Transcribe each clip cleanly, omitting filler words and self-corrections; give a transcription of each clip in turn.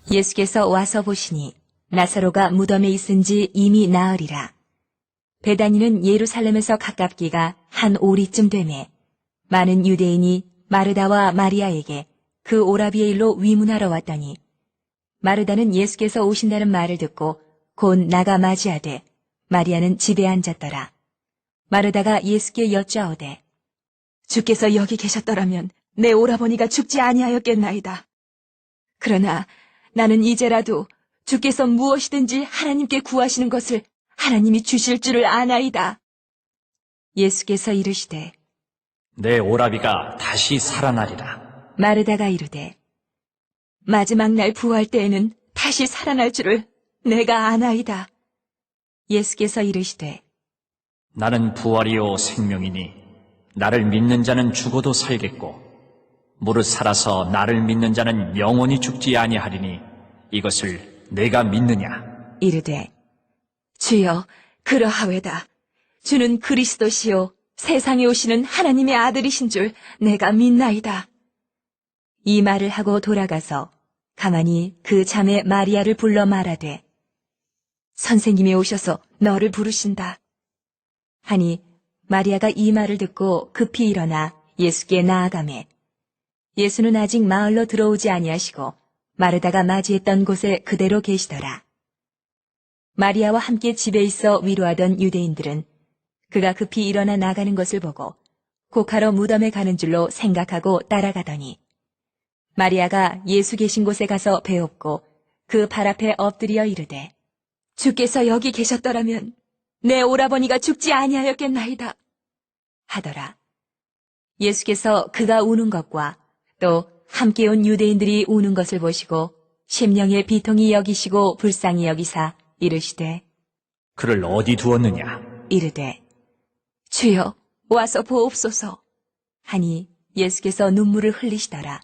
예수께서 와서 보시니 나사로가 무덤에 있은지 이미 나으리라. 베다니는 예루살렘에서 가깝기가 한 오리쯤 되매 많은 유대인이 마르다와 마리아에게 그 오라비의 일로 위문하러 왔더니 마르다는 예수께서 오신다는 말을 듣고 곧 나가 맞이하되 마리아는 집에 앉았더라. 마르다가 예수께 여짜오되 주께서 여기 계셨더라면 내 오라버니가 죽지 아니하였겠나이다. 그러나 나는 이제라도 주께서 무엇이든지 하나님께 구하시는 것을 하나님이 주실 줄을 아나이다. 예수께서 이르시되 내 오라비가 다시 살아나리라. 마르다가 이르되 마지막 날 부활 때에는 다시 살아날 줄을 내가 아나이다. 예수께서 이르시되 나는 부활이요 생명이니 나를 믿는 자는 죽어도 살겠고 무릇 살아서 나를 믿는 자는 영원히 죽지 아니하리니 이것을 내가 믿느냐? 이르되 주여 그러하외다. 주는 그리스도시요 세상에 오시는 하나님의 아들이신 줄 내가 믿나이다. 이 말을 하고 돌아가서 가만히 그 자매 마리아를 불러 말하되 선생님이 오셔서 너를 부르신다. 하니 마리아가 이 말을 듣고 급히 일어나 예수께 나아가매 예수는 아직 마을로 들어오지 아니하시고 마르다가 맞이했던 곳에 그대로 계시더라. 마리아와 함께 집에 있어 위로하던 유대인들은 그가 급히 일어나 나가는 것을 보고 곡하러 무덤에 가는 줄로 생각하고 따라가더니 마리아가 예수 계신 곳에 가서 배웁고 그 발 앞에 엎드려 이르되 주께서 여기 계셨더라면 내 오라버니가 죽지 아니하였겠나이다 하더라. 예수께서 그가 우는 것과 또 함께 온 유대인들이 우는 것을 보시고 심령의 비통이 여기시고 불쌍히 여기사 이르시되 그를 어디 두었느냐? 이르되 주여 와서 보옵소서 하니 예수께서 눈물을 흘리시더라.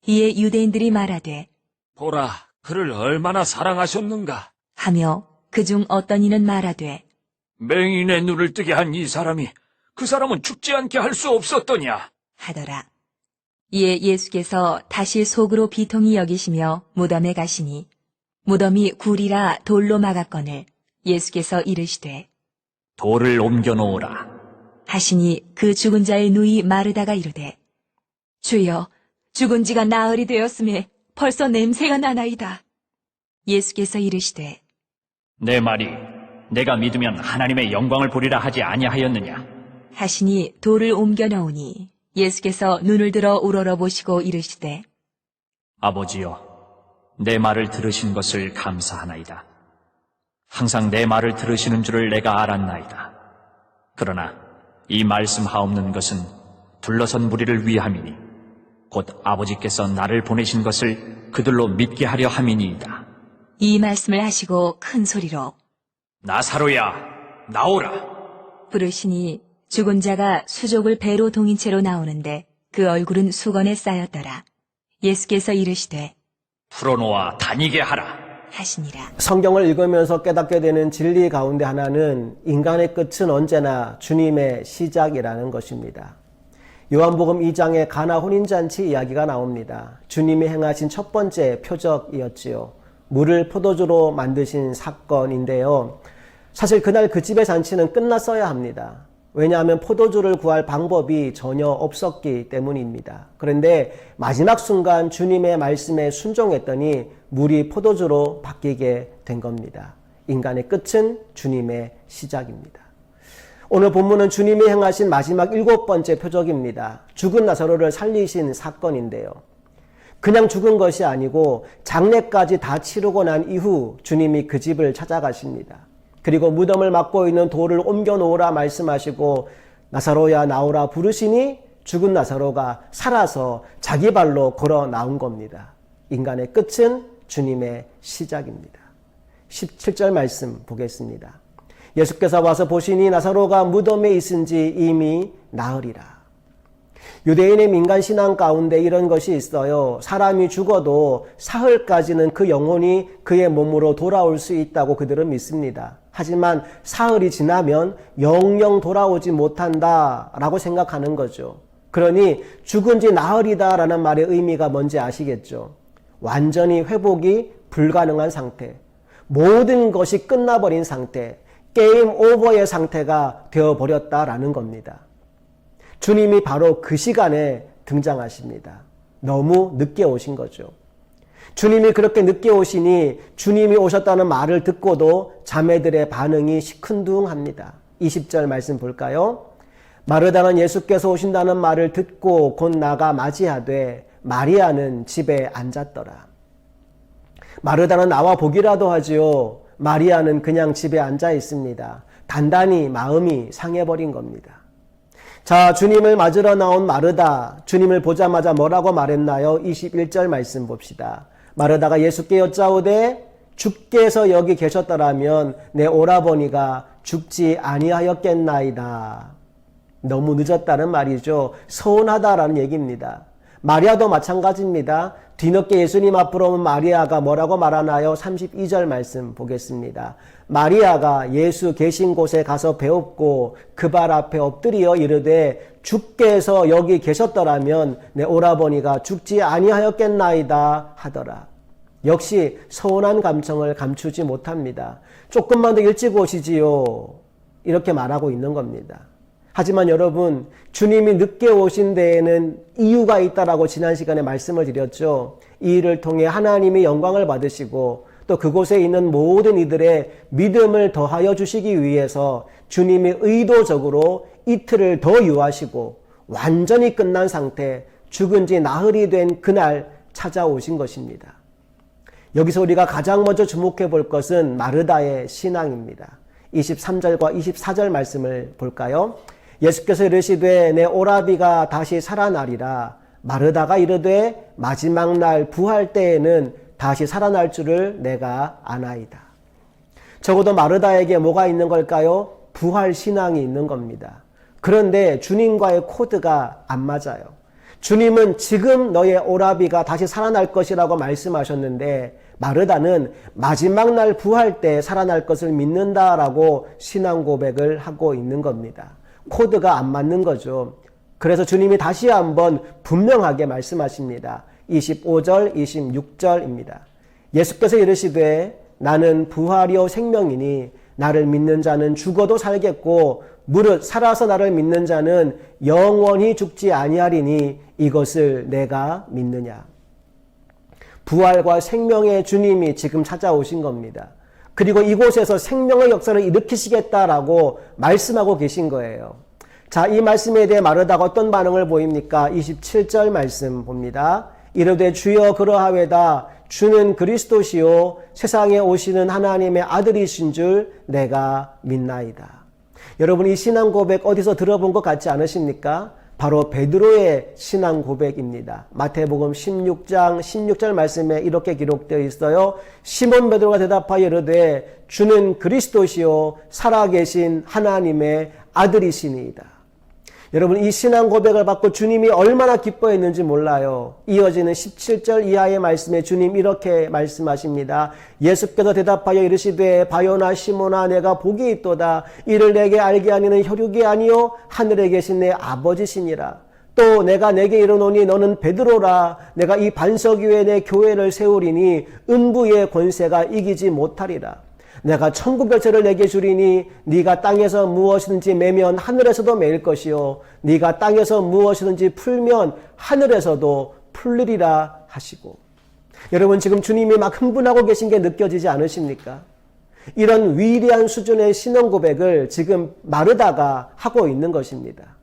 이에 유대인들이 말하되 보라, 그를 얼마나 사랑하셨는가. 하며 그중 어떤 이는 말하되 맹인의 눈을 뜨게 한 이 사람이 그 사람은 죽지 않게 할 수 없었더냐. 하더라. 이에 예수께서 다시 속으로 비통히 여기시며 무덤에 가시니 무덤이 굴이라 돌로 막았거늘 예수께서 이르시되 돌을 옮겨 놓으라. 하시니 그 죽은 자의 누이 마르다가 이르되 주여 죽은 지가 나흘이 되었음에 벌써 냄새가 나나이다. 예수께서 이르시되 내 말이 내가 믿으면 하나님의 영광을 보리라 하지 아니하였느냐? 하시니 돌을 옮겨 놓으니 예수께서 눈을 들어 우러러 보시고 이르시되 아버지여, 내 말을 들으신 것을 감사하나이다. 항상 내 말을 들으시는 줄을 내가 알았나이다. 그러나 이 말씀하옵는 것은 둘러선 무리를 위함이니 곧 아버지께서 나를 보내신 것을 그들로 믿게 하려 함이니이다. 이 말씀을 하시고 큰 소리로 나사로야, 나오라. 부르시니 죽은 자가 수족을 배로 동인 채로 나오는데 그 얼굴은 수건에 쌓였더라. 예수께서 이르시되 풀어놓아 다니게 하라. 하시니라. 성경을 읽으면서 깨닫게 되는 진리 가운데 하나는 인간의 끝은 언제나 주님의 시작이라는 것입니다. 요한복음 2장에 가나 혼인잔치 이야기가 나옵니다. 주님이 행하신 첫 번째 표적이었지요. 물을 포도주로 만드신 사건인데요. 사실 그날 그 집의 잔치는 끝났어야 합니다. 왜냐하면 포도주를 구할 방법이 전혀 없었기 때문입니다. 그런데 마지막 순간 주님의 말씀에 순종했더니 물이 포도주로 바뀌게 된 겁니다. 인간의 끝은 주님의 시작입니다. 오늘 본문은 주님이 행하신 마지막 7번째 표적입니다. 죽은 나사로를 살리신 사건인데요. 그냥 죽은 것이 아니고 장례까지 다 치르고 난 이후 주님이 그 집을 찾아가십니다. 그리고 무덤을 막고 있는 돌을 옮겨 놓으라 말씀하시고 나사로야 나오라 부르시니 죽은 나사로가 살아서 자기 발로 걸어 나온 겁니다. 인간의 끝은 주님의 시작입니다. 17절 말씀 보겠습니다. 예수께서 와서 보시니 나사로가 무덤에 있은지 이미 나으리라. 유대인의 민간 신앙 가운데 이런 것이 있어요. 사람이 죽어도 사흘까지는 그 영혼이 그의 몸으로 돌아올 수 있다고 그들은 믿습니다. 하지만 사흘이 지나면 영영 돌아오지 못한다라고 생각하는 거죠. 그러니 죽은 지 나흘이다라는 말의 의미가 뭔지 아시겠죠? 완전히 회복이 불가능한 상태, 모든 것이 끝나버린 상태, 게임 오버의 상태가 되어버렸다라는 겁니다. 주님이 바로 그 시간에 등장하십니다. 너무 늦게 오신 거죠. 주님이 그렇게 늦게 오시니 주님이 오셨다는 말을 듣고도 자매들의 반응이 시큰둥합니다. 20절 말씀 볼까요? 마르다는 예수께서 오신다는 말을 듣고 곧 나가 맞이하되 마리아는 집에 앉았더라. 마르다는 나와 보기라도 하지요. 마리아는 그냥 집에 앉아 있습니다. 단단히 마음이 상해버린 겁니다. 자, 주님을 맞으러 나온 마르다, 주님을 보자마자 뭐라고 말했나요? 21절 말씀 봅시다. 마르다가 예수께 여짜오되 주께서 여기 계셨더라면 내 오라버니가 죽지 아니하였겠나이다. 너무 늦었다는 말이죠. 서운하다라는 얘기입니다. 마리아도 마찬가지입니다. 뒤늦게 예수님 앞으로 온 마리아가 뭐라고 말하나요? 32절 말씀 보겠습니다. 마리아가 예수 계신 곳에 가서 배웠고 그 발 앞에 엎드려 이르되 주께서 여기 계셨더라면 내 오라버니가 죽지 아니하였겠나이다 하더라. 역시 서운한 감정을 감추지 못합니다. 조금만 더 일찍 오시지요. 이렇게 말하고 있는 겁니다. 하지만 여러분, 주님이 늦게 오신 데에는 이유가 있다라고 지난 시간에 말씀을 드렸죠. 이 일을 통해 하나님이 영광을 받으시고 또 그곳에 있는 모든 이들의 믿음을 더하여 주시기 위해서 주님이 의도적으로 이틀을 더 유하시고 완전히 끝난 상태, 죽은 지 나흘이 된 그날 찾아오신 것입니다. 여기서 우리가 가장 먼저 주목해 볼 것은 마르다의 신앙입니다. 23절과 24절 말씀을 볼까요? 예수께서 이르시되 내 오라비가 다시 살아나리라. 마르다가 이르되 마지막 날 부활 때에는 다시 살아날 줄을 내가 아나이다. 적어도 마르다에게 뭐가 있는 걸까요? 부활 신앙이 있는 겁니다. 그런데 주님과의 코드가 안 맞아요. 주님은 지금 너의 오라비가 다시 살아날 것이라고 말씀하셨는데 마르다는 마지막 날 부활 때 살아날 것을 믿는다라고 신앙 고백을 하고 있는 겁니다. 코드가 안 맞는 거죠. 그래서 주님이 다시 한번 분명하게 말씀하십니다. 25절, 26절입니다. 예수께서 이르시되 나는 부활이요 생명이니 나를 믿는 자는 죽어도 살겠고 무릇 살아서 나를 믿는 자는 영원히 죽지 아니하리니 이것을 내가 믿느냐. 부활과 생명의 주님이 지금 찾아오신 겁니다. 그리고 이곳에서 생명의 역사를 일으키시겠다라고 말씀하고 계신 거예요. 자, 이 말씀에 대해 마르다가 어떤 반응을 보입니까? 27절 말씀 봅니다. 이르되 주여 그러하외다. 주는 그리스도시요 세상에 오시는 하나님의 아들이신 줄 내가 믿나이다. 여러분, 이 신앙 고백 어디서 들어본 것 같지 않으십니까? 바로 베드로의 신앙 고백입니다. 마태복음 16장 16절 말씀에 이렇게 기록되어 있어요. 시몬 베드로가 대답하여 이르되 주는 그리스도시요 살아계신 하나님의 아들이시니이다. 여러분, 이 신앙 고백을 받고 주님이 얼마나 기뻐했는지 몰라요. 이어지는 17절 이하의 말씀에 주님 이렇게 말씀하십니다. 예수께서 대답하여 이르시되 바요나 시몬아 내가 복이 있도다. 이를 내게 알게 하니는 혈육이 아니요 하늘에 계신 내 아버지시니라. 또 내가 내게 이르노니 너는 베드로라. 내가 이 반석 위에 내 교회를 세우리니 음부의 권세가 이기지 못하리라. 내가 천국 열쇠를 내게 주리니 네가 땅에서 무엇이든지 매면 하늘에서도 매일 것이요 네가 땅에서 무엇이든지 풀면 하늘에서도 풀리리라 하시고. 여러분, 지금 주님이 막 흥분하고 계신 게 느껴지지 않으십니까? 이런 위대한 수준의 신앙 고백을 지금 마르다가 하고 있는 것입니다.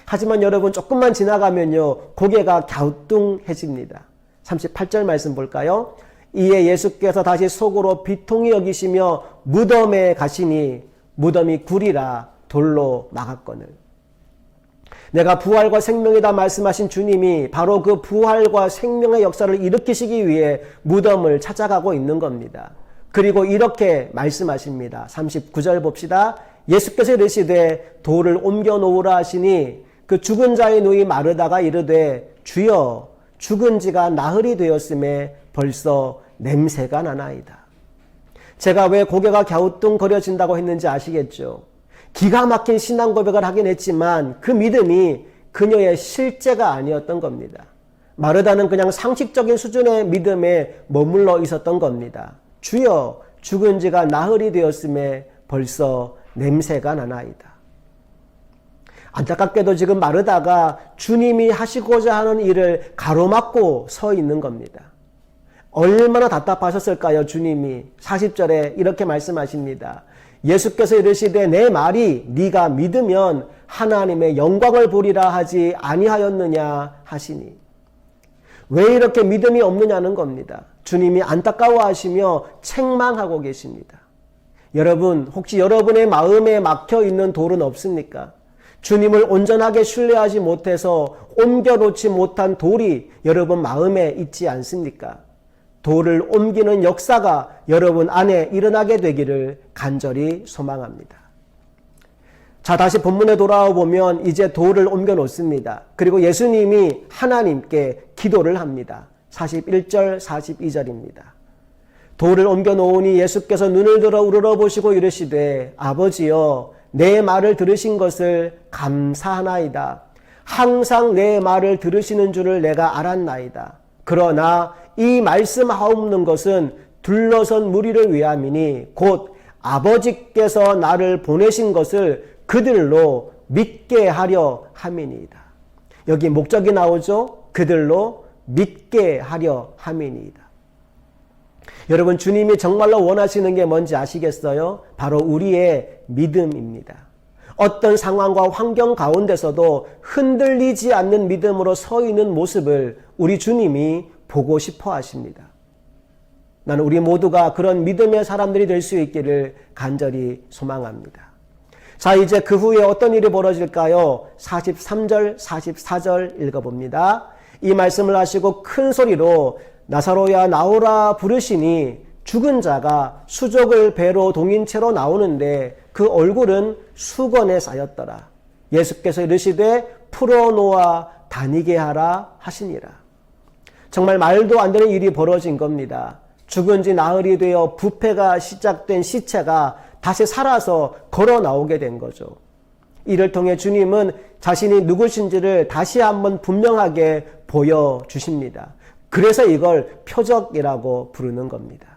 하지만 여러분, 조금만 지나가면요 고개가 갸우뚱해집니다. 38절 말씀 볼까요? 이에 예수께서 다시 속으로 비통히 여기시며 무덤에 가시니 무덤이 굴이라 돌로 막았거늘. 내가 부활과 생명이다 말씀하신 주님이 바로 그 부활과 생명의 역사를 일으키시기 위해 무덤을 찾아가고 있는 겁니다. 그리고 이렇게 말씀하십니다. 39절 봅시다. 예수께서 이르시되 돌을 옮겨 놓으라 하시니 그 죽은 자의 누이 마르다가 이르되 주여 죽은 지가 나흘이 되었음에 벌써 냄새가 나나이다. 제가 왜 고개가 갸우뚱거려진다고 했는지 아시겠죠? 기가 막힌 신앙 고백을 하긴 했지만 그 믿음이 그녀의 실제가 아니었던 겁니다. 마르다는 그냥 상식적인 수준의 믿음에 머물러 있었던 겁니다. 주여 죽은 지가 나흘이 되었음에 벌써 냄새가 나나이다. 안타깝게도 지금 마르다가 주님이 하시고자 하는 일을 가로막고 서 있는 겁니다. 얼마나 답답하셨을까요? 주님이 40절에 이렇게 말씀하십니다. 예수께서 이르시되 내 말이 네가 믿으면 하나님의 영광을 보리라 하지 아니하였느냐 하시니. 왜 이렇게 믿음이 없느냐는 겁니다. 주님이 안타까워하시며 책망하고 계십니다. 여러분, 혹시 여러분의 마음에 막혀 있는 돌은 없습니까? 주님을 온전하게 신뢰하지 못해서 옮겨놓지 못한 돌이 여러분 마음에 있지 않습니까? 돌을 옮기는 역사가 여러분 안에 일어나게 되기를 간절히 소망합니다. 자, 다시 본문에 돌아와 보면 이제 돌을 옮겨 놓습니다. 그리고 예수님이 하나님께 기도를 합니다. 41절, 42절입니다. 돌을 옮겨 놓으니 예수께서 눈을 들어 우러러보시고 이르시되 아버지여 내 말을 들으신 것을 감사하나이다. 항상 내 말을 들으시는 줄을 내가 알았나이다. 그러나 이 말씀하옵는 것은 둘러선 무리를 위함이니 곧 아버지께서 나를 보내신 것을 그들로 믿게 하려 함이니이다. 여기 목적이 나오죠? 그들로 믿게 하려 함이니이다. 여러분, 주님이 정말로 원하시는 게 뭔지 아시겠어요? 바로 우리의 믿음입니다. 어떤 상황과 환경 가운데서도 흔들리지 않는 믿음으로 서 있는 모습을 우리 주님이 보고 싶어 하십니다. 나는 우리 모두가 그런 믿음의 사람들이 될 수 있기를 간절히 소망합니다. 자, 이제 그 후에 어떤 일이 벌어질까요? 43절, 44절 읽어봅니다. 이 말씀을 하시고 큰 소리로 나사로야 나오라 부르시니 죽은 자가 수족을 배로 동인 채로 나오는데 그 얼굴은 수건에 쌓였더라. 예수께서 이르시되 풀어놓아 다니게 하라 하시니라. 정말 말도 안 되는 일이 벌어진 겁니다. 죽은 지 나흘이 되어 부패가 시작된 시체가 다시 살아서 걸어 나오게 된 거죠. 이를 통해 주님은 자신이 누구신지를 다시 한번 분명하게 보여주십니다. 그래서 이걸 표적이라고 부르는 겁니다.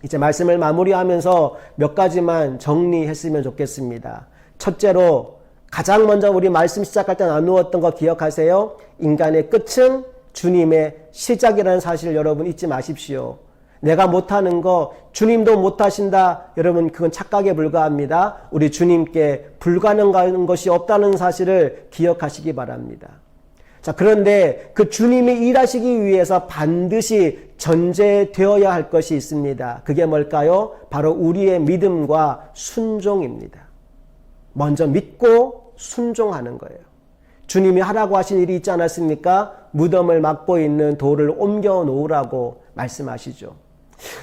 이제 말씀을 마무리하면서 몇 가지만 정리했으면 좋겠습니다. 첫째로 가장 먼저 우리 말씀 시작할 때 나누었던 거 기억하세요? 인간의 끝은 주님의 시작이라는 사실을 여러분 잊지 마십시오. 내가 못하는 거 주님도 못하신다. 여러분 그건 착각에 불과합니다. 우리 주님께 불가능한 것이 없다는 사실을 기억하시기 바랍니다. 자, 그런데 그 주님이 일하시기 위해서 반드시 전제되어야 할 것이 있습니다. 그게 뭘까요? 바로 우리의 믿음과 순종입니다. 먼저 믿고 순종하는 거예요. 주님이 하라고 하신 일이 있지 않았습니까? 무덤을 막고 있는 돌을 옮겨 놓으라고 말씀하시죠.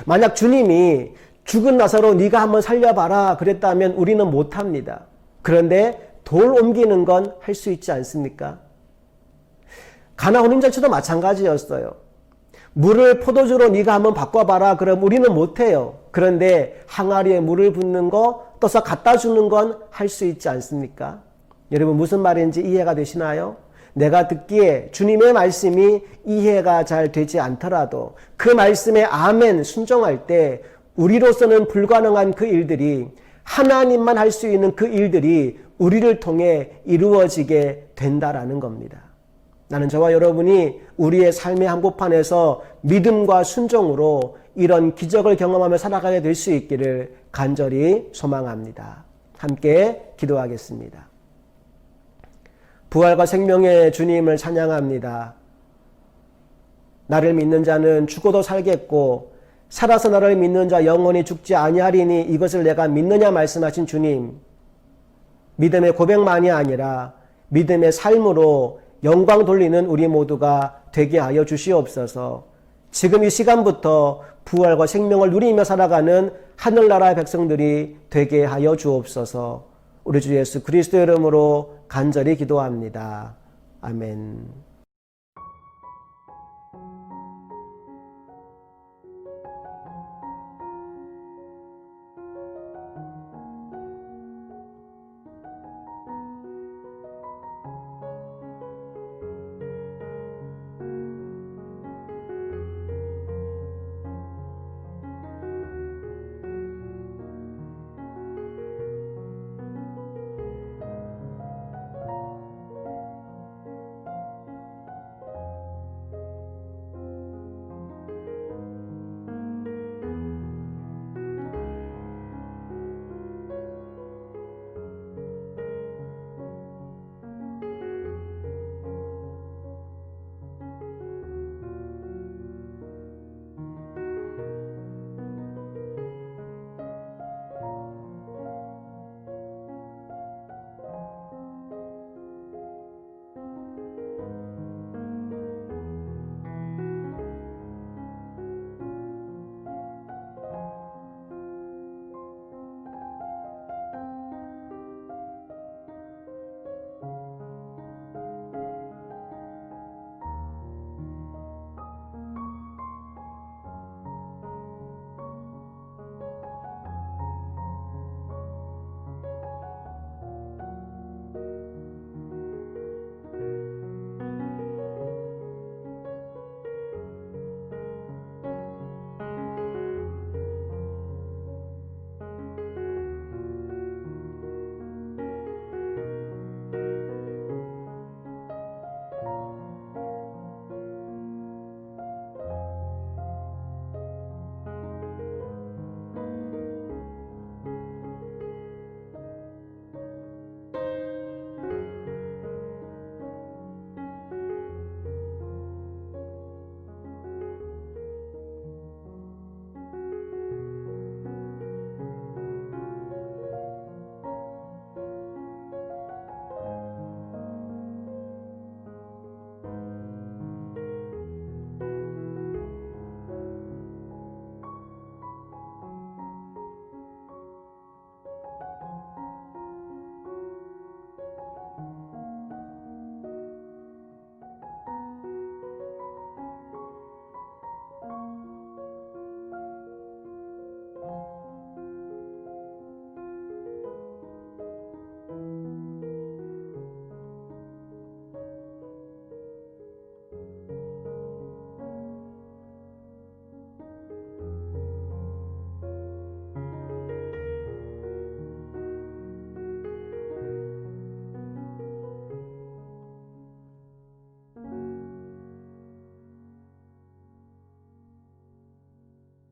만약 주님이 죽은 나사로 네가 한번 살려봐라 그랬다면 우리는 못합니다. 그런데 돌 옮기는 건 할 수 있지 않습니까? 가나 혼인잔치도 마찬가지였어요. 물을 포도주로 네가 한번 바꿔봐라 그럼 우리는 못해요. 그런데 항아리에 물을 붓는 거 떠서 갖다 주는 건 할 수 있지 않습니까? 여러분 무슨 말인지 이해가 되시나요? 내가 듣기에 주님의 말씀이 이해가 잘 되지 않더라도 그 말씀에 아멘 순종할 때 우리로서는 불가능한 그 일들이 하나님만 할 수 있는 그 일들이 우리를 통해 이루어지게 된다라는 겁니다. 나는 저와 여러분이 우리의 삶의 한복판에서 믿음과 순종으로 이런 기적을 경험하며 살아가게 될 수 있기를 간절히 소망합니다. 함께 기도하겠습니다. 부활과 생명의 주님을 찬양합니다. 나를 믿는 자는 죽어도 살겠고 살아서 나를 믿는 자 영원히 죽지 아니하리니 이것을 내가 믿느냐 말씀하신 주님. 믿음의 고백만이 아니라 믿음의 삶으로 영광 돌리는 우리 모두가 되게 하여 주시옵소서. 지금 이 시간부터 부활과 생명을 누리며 살아가는 하늘나라의 백성들이 되게 하여 주옵소서. 우리 주 예수 그리스도의 이름으로 간절히 기도합니다. 아멘.